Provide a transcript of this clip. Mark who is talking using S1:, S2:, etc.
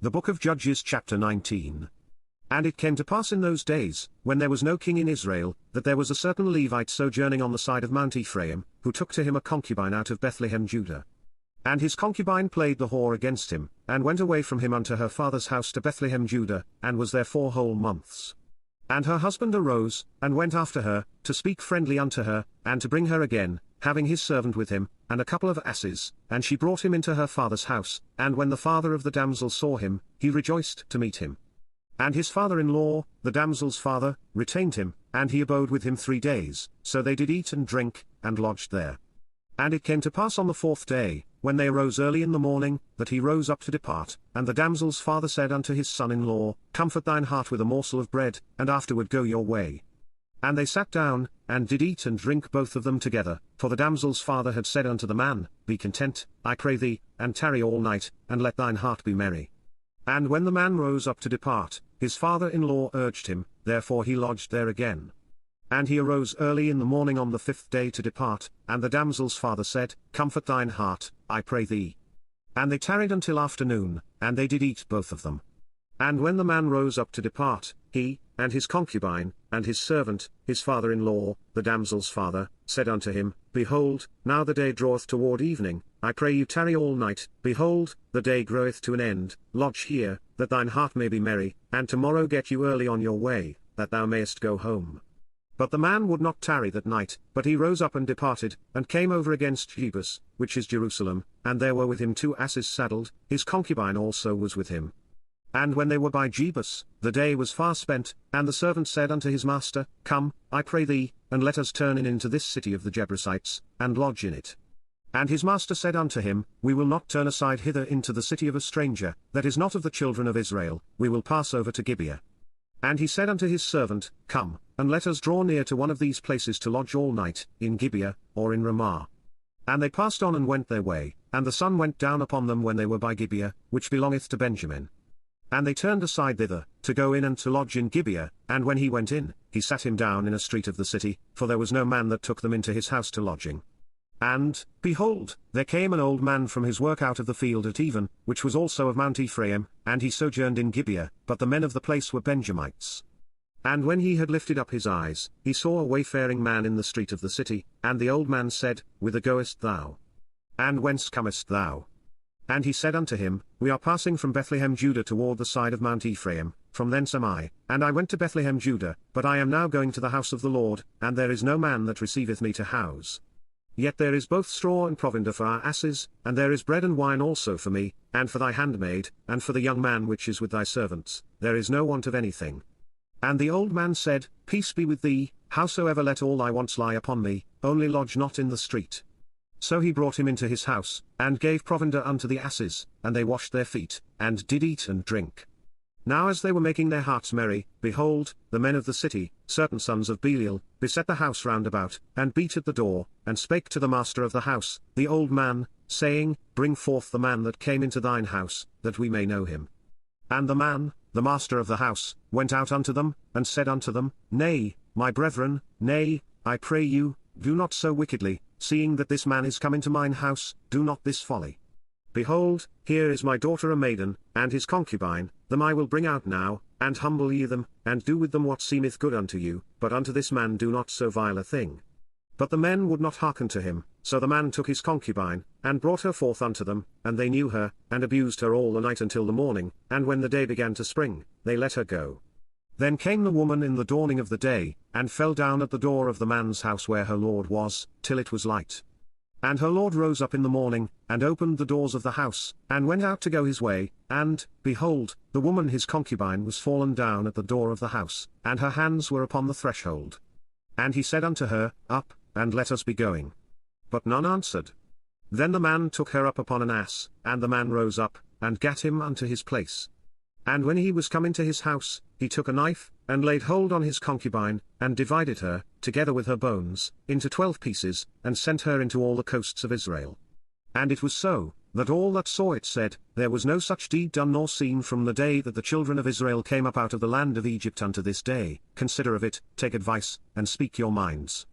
S1: The Book of Judges chapter 19. And it came to pass in those days, when there was no king in Israel, that there was a certain Levite sojourning on the side of Mount Ephraim, who took to him a concubine out of Bethlehem Judah. And his concubine played the whore against him, and went away from him unto her father's house to Bethlehem Judah, and was there 4 whole months. And her husband arose, and went after her, to speak friendly unto her, and to bring her again, having his servant with him, and a couple of asses, and she brought him into her father's house, and when the father of the damsel saw him, he rejoiced to meet him. And his father-in-law, the damsel's father, retained him, and he abode with him 3 days, so they did eat and drink, and lodged there. And it came to pass on the 4th day, when they arose early in the morning, that he rose up to depart, and the damsel's father said unto his son-in-law, Comfort thine heart with a morsel of bread, and afterward go your way. And they sat down, and did eat and drink both of them together, for the damsel's father had said unto the man, Be content, I pray thee, and tarry all night, and let thine heart be merry. And when the man rose up to depart, his father-in-law urged him, therefore he lodged there again. And he arose early in the morning on the 5th day to depart, and the damsel's father said, Comfort thine heart, I pray thee. And they tarried until afternoon, and they did eat both of them. And when the man rose up to depart, he, and his concubine, and his servant, his father-in-law, the damsel's father, said unto him, Behold, now the day draweth toward evening, I pray you tarry all night, behold, the day groweth to an end, lodge here, that thine heart may be merry, and tomorrow get you early on your way, that thou mayest go home. But the man would not tarry that night, but he rose up and departed, and came over against Jebus, which is Jerusalem, and there were with him 2 asses saddled, his concubine also was with him. And when they were by Jebus, the day was far spent, and the servant said unto his master, Come, I pray thee, and let us turn in into this city of the Jebusites, and lodge in it. And his master said unto him, We will not turn aside hither into the city of a stranger, that is not of the children of Israel, we will pass over to Gibeah. And he said unto his servant, Come, and let us draw near to one of these places to lodge all night, in Gibeah, or in Ramah. And they passed on and went their way, and the sun went down upon them when they were by Gibeah, which belongeth to Benjamin. And they turned aside thither, to go in and to lodge in Gibeah, and when he went in, he sat him down in a street of the city, for there was no man that took them into his house to lodging. And, behold, there came an old man from his work out of the field at even, which was also of Mount Ephraim, and he sojourned in Gibeah, but the men of the place were Benjamites. And when he had lifted up his eyes, he saw a wayfaring man in the street of the city, and the old man said, Whither goest thou? And whence comest thou? And he said unto him, We are passing from Bethlehem Judah toward the side of Mount Ephraim, from thence am I, and I went to Bethlehem Judah, but I am now going to the house of the Lord, and there is no man that receiveth me to house. Yet there is both straw and provender for our asses, and there is bread and wine also for me, and for thy handmaid, and for the young man which is with thy servants, there is no want of anything. And the old man said, Peace be with thee, howsoever let all thy wants lie upon me, only lodge not in the street. So he brought him into his house, and gave provender unto the asses, and they washed their feet, and did eat and drink. Now as they were making their hearts merry, behold, the men of the city, certain sons of Belial, beset the house round about, and beat at the door, and spake to the master of the house, the old man, saying, Bring forth the man that came into thine house, that we may know him. And the man, the master of the house, went out unto them, and said unto them, Nay, my brethren, nay, I pray you, do not so wickedly, seeing that this man is come into mine house, do not this folly. Behold, here is my daughter a maiden, and his concubine, them I will bring out now, and humble ye them, and do with them what seemeth good unto you, but unto this man do not so vile a thing. But the men would not hearken to him, so the man took his concubine, and brought her forth unto them, and they knew her, and abused her all the night until the morning, and when the day began to spring, they let her go. Then came the woman in the dawning of the day, and fell down at the door of the man's house where her lord was, till it was light. And her lord rose up in the morning, and opened the doors of the house, and went out to go his way, and, behold, the woman his concubine was fallen down at the door of the house, and her hands were upon the threshold. And he said unto her, Up, and let us be going. But none answered. Then the man took her up upon an ass, and the man rose up, and gat him unto his place. And when he was come into his house, he took a knife, and laid hold on his concubine, and divided her, together with her bones, into 12 pieces, and sent her into all the coasts of Israel. And it was so, that all that saw it said, There was no such deed done nor seen from the day that the children of Israel came up out of the land of Egypt unto this day. Consider of it, take advice, and speak your minds.